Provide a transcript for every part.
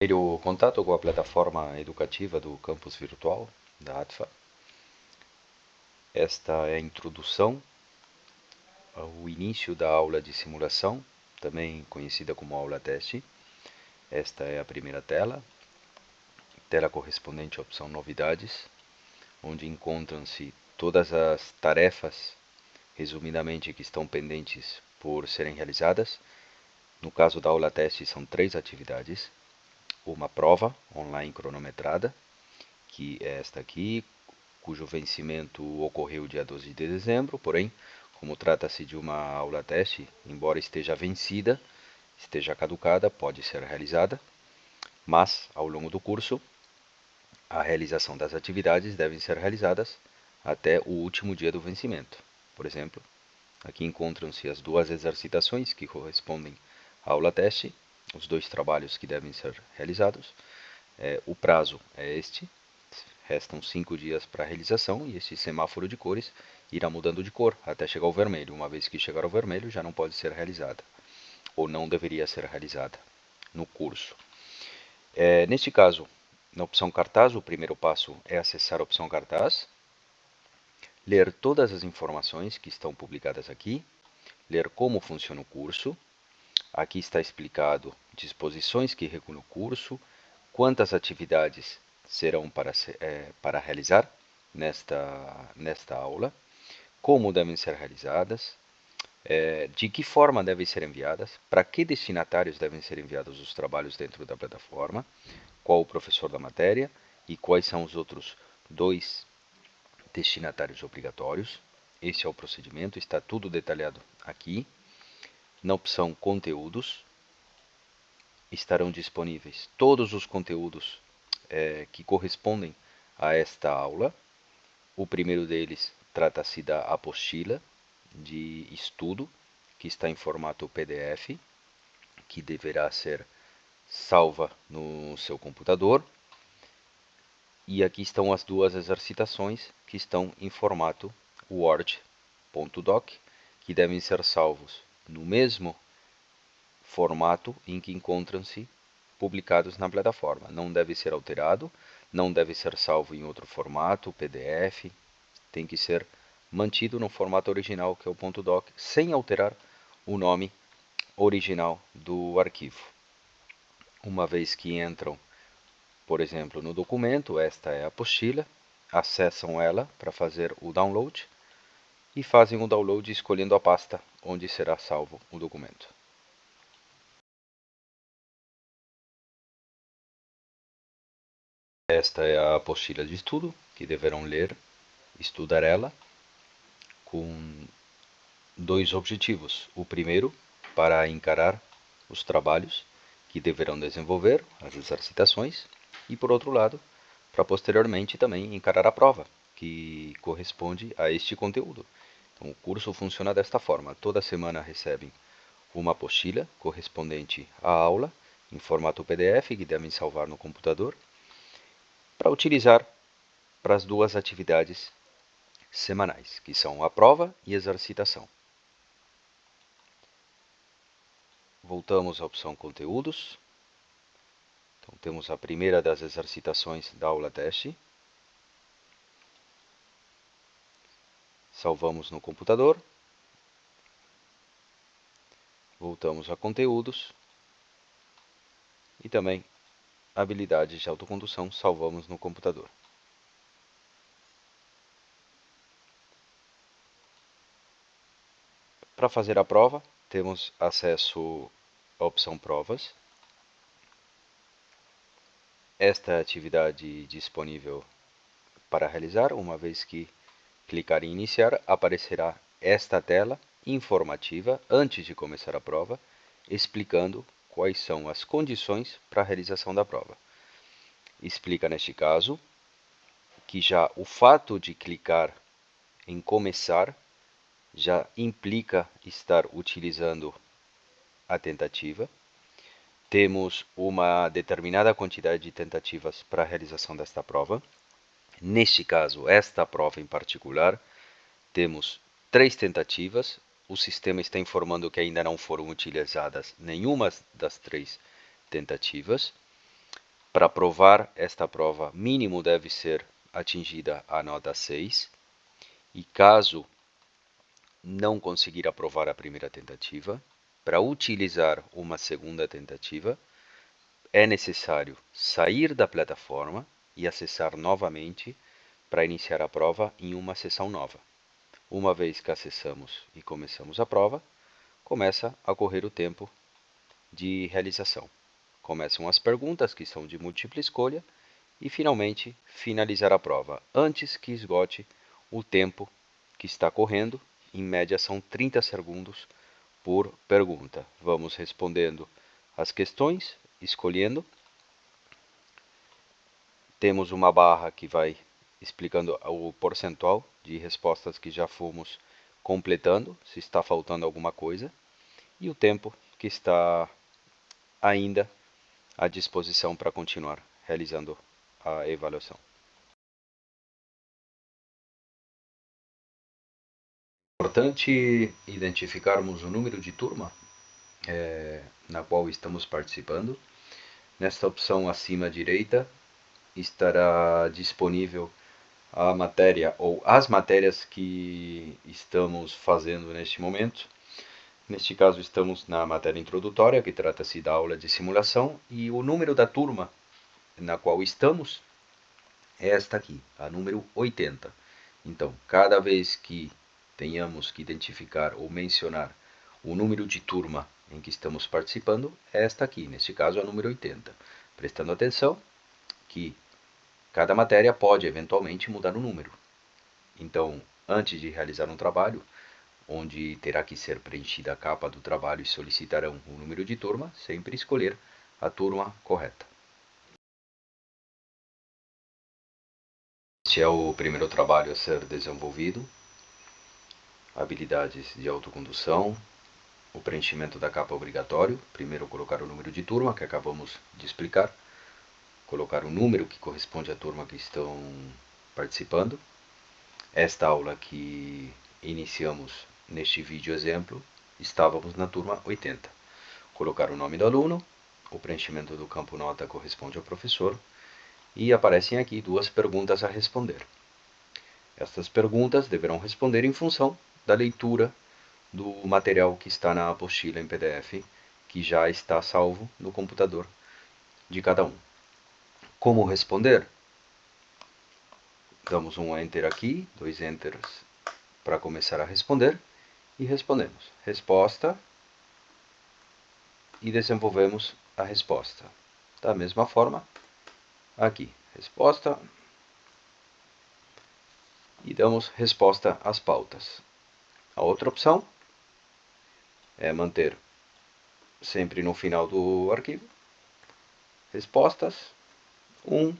O contato com a plataforma educativa do campus virtual da ATFA. Esta é a introdução ao início da aula de simulação, também conhecida como aula teste. Esta é a primeira tela correspondente à opção novidades, onde encontram-se todas as tarefas, resumidamente, que estão pendentes por serem realizadas. No caso da aula teste, são 3 atividades. Uma prova online cronometrada, que é esta aqui, cujo vencimento ocorreu dia 12 de dezembro, porém, como trata-se de uma aula teste, embora esteja vencida, esteja caducada, pode ser realizada, mas, ao longo do curso, a realização das atividades devem ser realizadas até o último dia do vencimento. Por exemplo, aqui encontram-se as 2 exercitações que correspondem à aula teste, os 2 trabalhos que devem ser realizados. O prazo é este, restam 5 dias para a realização e este semáforo de cores irá mudando de cor até chegar ao vermelho. Uma vez que chegar ao vermelho, já não pode ser realizada, ou não deveria ser realizada no curso. Neste caso, na opção cartaz, o primeiro passo é acessar a opção cartaz, ler todas as informações que estão publicadas aqui, ler como funciona o curso. Aqui está explicado disposições que regulam o curso, quantas atividades serão para realizar nesta aula, como devem ser realizadas, de que forma devem ser enviadas, para que destinatários devem ser enviados os trabalhos dentro da plataforma, qual o professor da matéria e quais são os outros 2 destinatários obrigatórios. Esse é o procedimento, está tudo detalhado aqui. Na opção conteúdos, estarão disponíveis todos os conteúdos que correspondem a esta aula. O primeiro deles trata-se da apostila de estudo, que está em formato PDF, que deverá ser salva no seu computador. E aqui estão as 2 exercitações que estão em formato Word.doc, que devem ser salvos no mesmo formato em que encontram-se publicados na plataforma. Não deve ser alterado, não deve ser salvo em outro formato, PDF, tem que ser mantido no formato original, que é o .doc, sem alterar o nome original do arquivo. Uma vez que entram, por exemplo, no documento, esta é a apostila, acessam ela para fazer o download e fazem o download escolhendo a pasta onde será salvo o documento. Esta é a apostila de estudo, que deverão ler, estudar ela, com 2 objetivos. O primeiro, para encarar os trabalhos que deverão desenvolver, as exercitações, e por outro lado, para posteriormente também encarar a prova, que corresponde a este conteúdo. Então, o curso funciona desta forma: toda semana recebem uma apostila correspondente à aula, em formato PDF, que devem salvar no computador, para utilizar para as 2 atividades semanais, que são a prova e exercitação. Voltamos à opção conteúdos. Então, temos a primeira das exercitações da aula teste. Salvamos no computador. Voltamos a conteúdos. E também habilidades de autocondução, salvamos no computador. Para fazer a prova, temos acesso à opção provas. Esta é a atividade disponível para realizar. Uma vez que clicar em iniciar, aparecerá esta tela informativa antes de começar a prova, explicando quais são as condições para a realização da prova. Explica neste caso que já o fato de clicar em começar já implica estar utilizando a tentativa. Temos uma determinada quantidade de tentativas para a realização desta prova. Neste caso, esta prova em particular, temos 3 tentativas. O sistema está informando que ainda não foram utilizadas nenhuma das 3 tentativas. Para aprovar esta prova, mínimo deve ser atingida a nota 6. E caso não conseguir aprovar a primeira tentativa, para utilizar uma segunda tentativa, é necessário sair da plataforma e acessar novamente para iniciar a prova em uma sessão nova. Uma vez que acessamos e começamos a prova, começa a correr o tempo de realização. Começam as perguntas, que são de múltipla escolha, e finalmente finalizar a prova, antes que esgote o tempo que está correndo. Em média são 30 segundos por pergunta. Vamos respondendo as questões, escolhendo. Temos uma barra que vai explicando o percentual de respostas que já fomos completando, se está faltando alguma coisa, e o tempo que está ainda à disposição para continuar realizando a avaliação. É importante identificarmos o número de turma na qual estamos participando. Nesta opção acima à direita estará disponível a matéria ou as matérias que estamos fazendo neste momento. Neste caso estamos na matéria introdutória, que trata-se da aula de simulação, e o número da turma na qual estamos é esta aqui, a número 80. Então, cada vez que tenhamos que identificar ou mencionar o número de turma em que estamos participando, é esta aqui, neste caso a número 80. Prestando atenção que cada matéria pode eventualmente mudar o número. Então, antes de realizar um trabalho, onde terá que ser preenchida a capa do trabalho e solicitarão o número de turma, sempre escolher a turma correta. Este é o primeiro trabalho a ser desenvolvido. Habilidades de autocondução, o preenchimento da capa obrigatório. Primeiro colocar o número de turma, que acabamos de explicar. Colocar o número que corresponde à turma que estão participando. Esta aula que iniciamos neste vídeo exemplo, estávamos na turma 80. Colocar o nome do aluno, o preenchimento do campo nota corresponde ao professor, e aparecem aqui duas perguntas a responder. Estas perguntas deverão responder em função da leitura do material que está na apostila em PDF, que já está salvo no computador de cada um. Como responder? Damos um Enter aqui, 2 Enters para começar a responder, e respondemos resposta e desenvolvemos a resposta. Da mesma forma, aqui, resposta, e damos resposta às pautas. A outra opção é manter sempre no final do arquivo, respostas 1,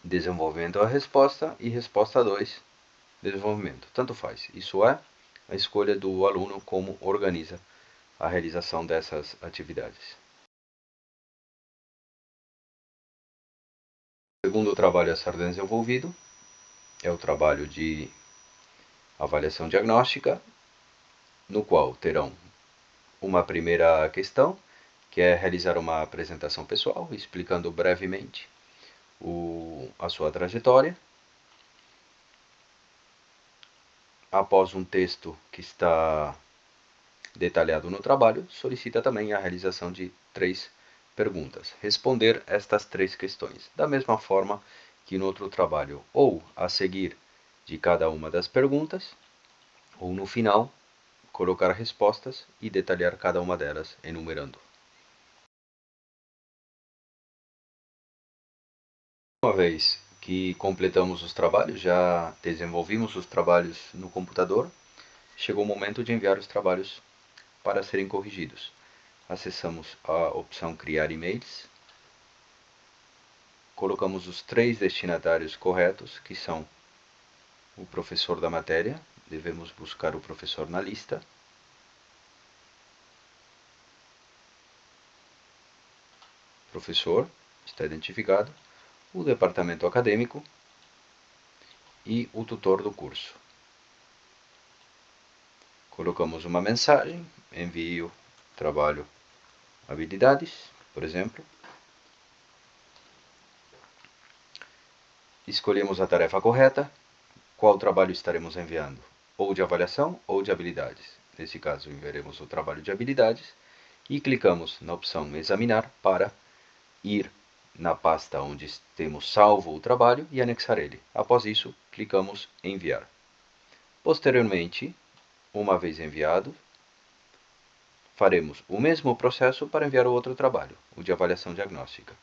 desenvolvendo a resposta, e resposta 2, desenvolvimento. Tanto faz. Isso é a escolha do aluno como organiza a realização dessas atividades. O segundo trabalho a ser desenvolvido é o trabalho de avaliação diagnóstica, no qual terão uma primeira questão, que é realizar uma apresentação pessoal, explicando brevemente a sua trajetória. Após um texto que está detalhado no trabalho, solicita também a realização de 3 perguntas. Responder estas 3 questões, da mesma forma que no outro trabalho, ou a seguir de cada uma das perguntas, ou no final, colocar respostas e detalhar cada uma delas, enumerando. Uma vez que completamos os trabalhos, já desenvolvimos os trabalhos no computador, chegou o momento de enviar os trabalhos para serem corrigidos. Acessamos a opção Criar e-mails, colocamos os 3 destinatários corretos, que são o professor da matéria, devemos buscar o professor na lista, professor, está identificado, o departamento acadêmico e o tutor do curso. Colocamos uma mensagem, envio, trabalho, habilidades, por exemplo, escolhemos a tarefa correta, qual trabalho estaremos enviando? Ou de avaliação ou de habilidades. Nesse caso, enviaremos o trabalho de habilidades e clicamos na opção examinar para ir na pasta onde temos salvo o trabalho e anexar ele. Após isso, clicamos em enviar. Posteriormente, uma vez enviado, faremos o mesmo processo para enviar o outro trabalho, o de avaliação diagnóstica.